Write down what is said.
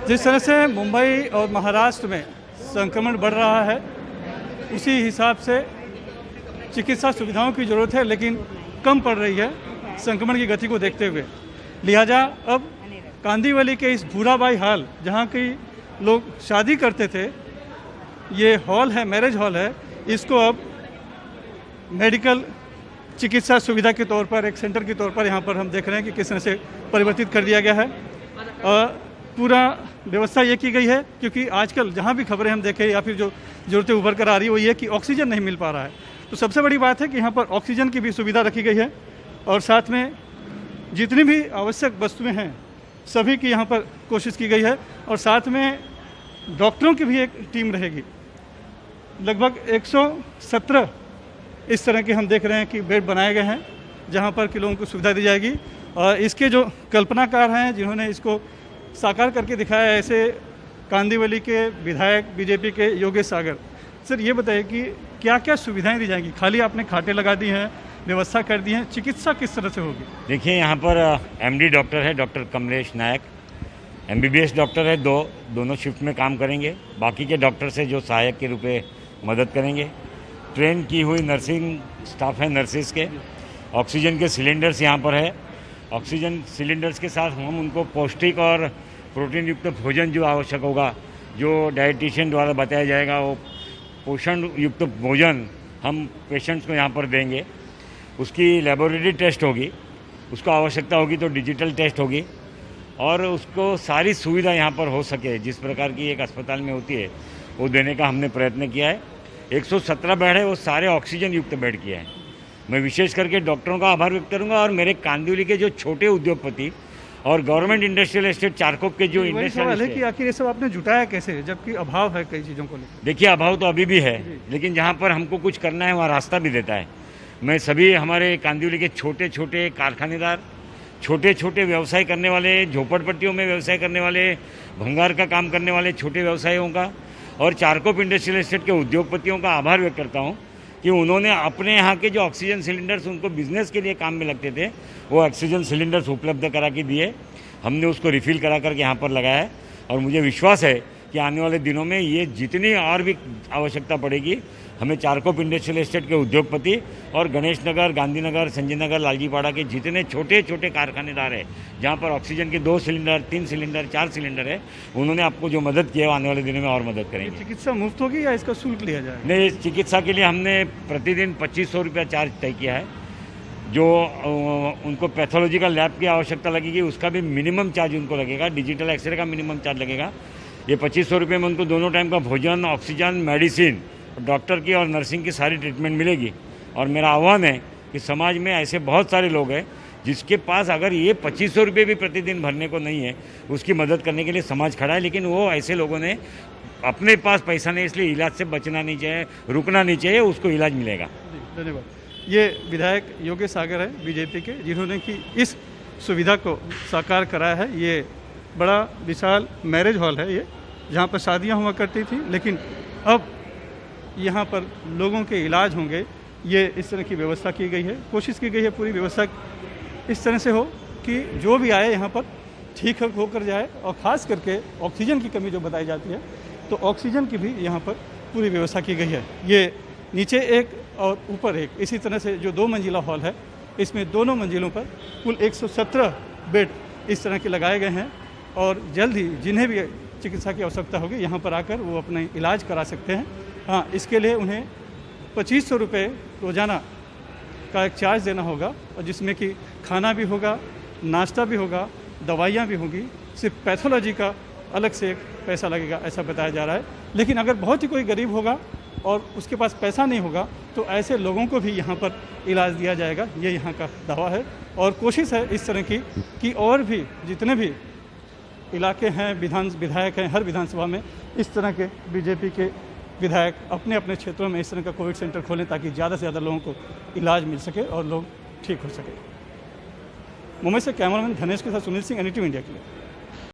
जिस तरह से मुंबई और महाराष्ट्र में संक्रमण बढ़ रहा है, उसी हिसाब से चिकित्सा सुविधाओं की ज़रूरत है, लेकिन कम पड़ रही है संक्रमण की गति को देखते हुए। लिहाजा अब कांदिवली के इस भूराबाई हॉल, जहाँ की लोग शादी करते थे, ये हॉल है, मैरिज हॉल है, इसको अब मेडिकल चिकित्सा सुविधा के तौर पर, एक सेंटर के तौर पर यहाँ पर हम देख रहे हैं कि किस तरह से परिवर्तित कर दिया गया है। और पूरा व्यवस्था ये की गई है, क्योंकि आजकल जहाँ भी खबरें हम देखें या फिर जो ज़रूरतें उभर कर आ रही है वो ये कि ऑक्सीजन नहीं मिल पा रहा है। तो सबसे बड़ी बात है कि यहाँ पर ऑक्सीजन की भी सुविधा रखी गई है और साथ में जितनी भी आवश्यक वस्तुएं हैं सभी की यहाँ पर कोशिश की गई है। और साथ में डॉक्टरों की भी एक टीम रहेगी। लगभग 117 इस तरह के हम देख रहे हैं कि बेड बनाए गए हैं जहाँ पर कि लोगों को सुविधा दी जाएगी। और इसके जो कल्पनाकार हैं, जिन्होंने इसको साकार करके दिखाया है, ऐसे कांदिवली के विधायक बीजेपी के योगेश सागर। सर, ये बताइए कि क्या क्या सुविधाएं दी जाएंगी? खाली आपने खाटे लगा दी हैं, व्यवस्था कर दी है, चिकित्सा किस तरह से होगी? देखिए, यहाँ पर एमडी डॉक्टर है, डॉक्टर कमलेश नायक, एमबीबीएस डॉक्टर है, दोनों शिफ्ट में काम करेंगे। बाकी के डॉक्टर से जो सहायक के रूप में मदद करेंगे। ट्रेन की हुई नर्सिंग स्टाफ है, नर्सिस के। ऑक्सीजन के सिलेंडर्स यहाँ पर है। ऑक्सीजन सिलेंडर्स के साथ हम उनको पौष्टिक और प्रोटीन युक्त भोजन जो आवश्यक होगा, जो डाइटिशियन द्वारा बताया जाएगा, वो पोषण युक्त भोजन हम पेशेंट्स को यहाँ पर देंगे। उसकी लेबोरेटरी टेस्ट होगी, उसको आवश्यकता होगी तो डिजिटल टेस्ट होगी, और उसको सारी सुविधा यहाँ पर हो सके जिस प्रकार की एक अस्पताल में होती है वो देने का हमने प्रयत्न किया है। 117 बेड है, वो सारे ऑक्सीजन युक्त बेड किए हैं। मैं विशेष करके डॉक्टरों का आभार व्यक्त करूंगा और मेरे कांदिवली के जो छोटे उद्योगपति और गवर्नमेंट इंडस्ट्रियल एस्टेट चारकोप के जो इंडस्ट्रियल कि आखिर ये सब आपने जुटाया कैसे, जबकि अभाव है कई चीज़ों को लेकर? देखिए, अभाव तो अभी भी है, लेकिन जहाँ पर हमको कुछ करना है वहाँ रास्ता भी देता है। मैं सभी हमारे कांदिवली के छोटे छोटे कारखानेदार, छोटे छोटे व्यवसाय करने वाले, झोपड़पट्टियों में व्यवसाय करने वाले, भंगार का काम करने वाले छोटे व्यवसायियों का और चारकोप इंडस्ट्रियल एस्टेट के उद्योगपतियों का आभार व्यक्त करता हूँ कि उन्होंने अपने यहाँ के जो ऑक्सीजन सिलेंडर्स उनको बिजनेस के लिए काम में लगते थे, वो ऑक्सीजन सिलेंडर्स उपलब्ध करा के दिए। हमने उसको रिफ़िल करा करके यहाँ पर लगाया है और मुझे विश्वास है कि आने वाले दिनों में ये जितनी और भी आवश्यकता पड़ेगी, हमें चारकोप इंडस्ट्रियल एस्टेट के उद्योगपति और गणेश नगर, गांधीनगर, संजय नगर, लालजीपाड़ा के जितने छोटे छोटे कारखानेदार हैं जहाँ पर ऑक्सीजन के 2 सिलेंडर, 3 सिलेंडर, 4 सिलेंडर है, उन्होंने आपको जो मदद की है आने वाले दिनों में और मदद करेंगे। चिकित्सा मुफ्त होगी या इसका शुल्क लिया जाएगा? नहीं, चिकित्सा के लिए हमने प्रतिदिन 2500 रुपया चार्ज तय किया है। जो उनको पैथोलॉजिकल लैब की आवश्यकता लगेगी उसका भी मिनिमम चार्ज उनको लगेगा, डिजिटल एक्सरे का मिनिमम चार्ज लगेगा। ये 2500 रुपये में उनको दोनों टाइम का भोजन, ऑक्सीजन, मेडिसिन, डॉक्टर की और नर्सिंग की सारी ट्रीटमेंट मिलेगी। और मेरा आह्वान है कि समाज में ऐसे बहुत सारे लोग हैं जिसके पास अगर ये 2500 रुपये भी प्रतिदिन भरने को नहीं है, उसकी मदद करने के लिए समाज खड़ा है। लेकिन वो ऐसे लोगों ने अपने पास पैसा नहीं, इसलिए इलाज से बचना नहीं चाहिए, रुकना नहीं चाहिए, उसको इलाज मिलेगा। धन्यवाद। ये विधायक योगेश सागर है बीजेपी के, जिन्होंने कि इस सुविधा को साकार कराया है। ये बड़ा विशाल मैरिज हॉल है ये, जहाँ पर शादियाँ हुआ करती थी, लेकिन अब यहाँ पर लोगों के इलाज होंगे, ये इस तरह की व्यवस्था की गई है। कोशिश की गई है पूरी व्यवस्था इस तरह से हो कि जो भी आए यहाँ पर ठीक होकर जाए। और ख़ास करके ऑक्सीजन की कमी जो बताई जाती है, तो ऑक्सीजन की भी यहाँ पर पूरी व्यवस्था की गई है। ये नीचे एक और ऊपर एक, इसी तरह से जो 2 मंजिला हॉल है, इसमें दोनों मंजिलों पर कुल 117 बेड इस तरह के लगाए गए हैं। और जल्द ही जिन्हें भी चिकित्सा की आवश्यकता होगी यहाँ पर आकर वो अपने इलाज करा सकते हैं। हाँ, इसके लिए उन्हें 2500 रुपये रोज़ाना का एक चार्ज देना होगा, और जिसमें कि खाना भी होगा, नाश्ता भी होगा, दवाइयाँ भी होंगी। सिर्फ पैथोलॉजी का अलग से एक पैसा लगेगा, ऐसा बताया जा रहा है। लेकिन अगर बहुत ही कोई गरीब होगा और उसके पास पैसा नहीं होगा, तो ऐसे लोगों को भी यहाँ पर इलाज दिया जाएगा, ये यहाँ का दावा है। और कोशिश है इस तरह की कि और भी जितने भी इलाके हैं, विधायक हैं, हर विधानसभा में इस तरह के बीजेपी के विधायक अपने अपने क्षेत्रों में इस तरह का कोविड सेंटर खोलें, ताकि ज़्यादा से ज़्यादा लोगों को इलाज मिल सके और लोग ठीक हो सके। मुंबई से कैमरामैन धनेश के साथ सुनील सिंह, NDTV इंडिया के लिए।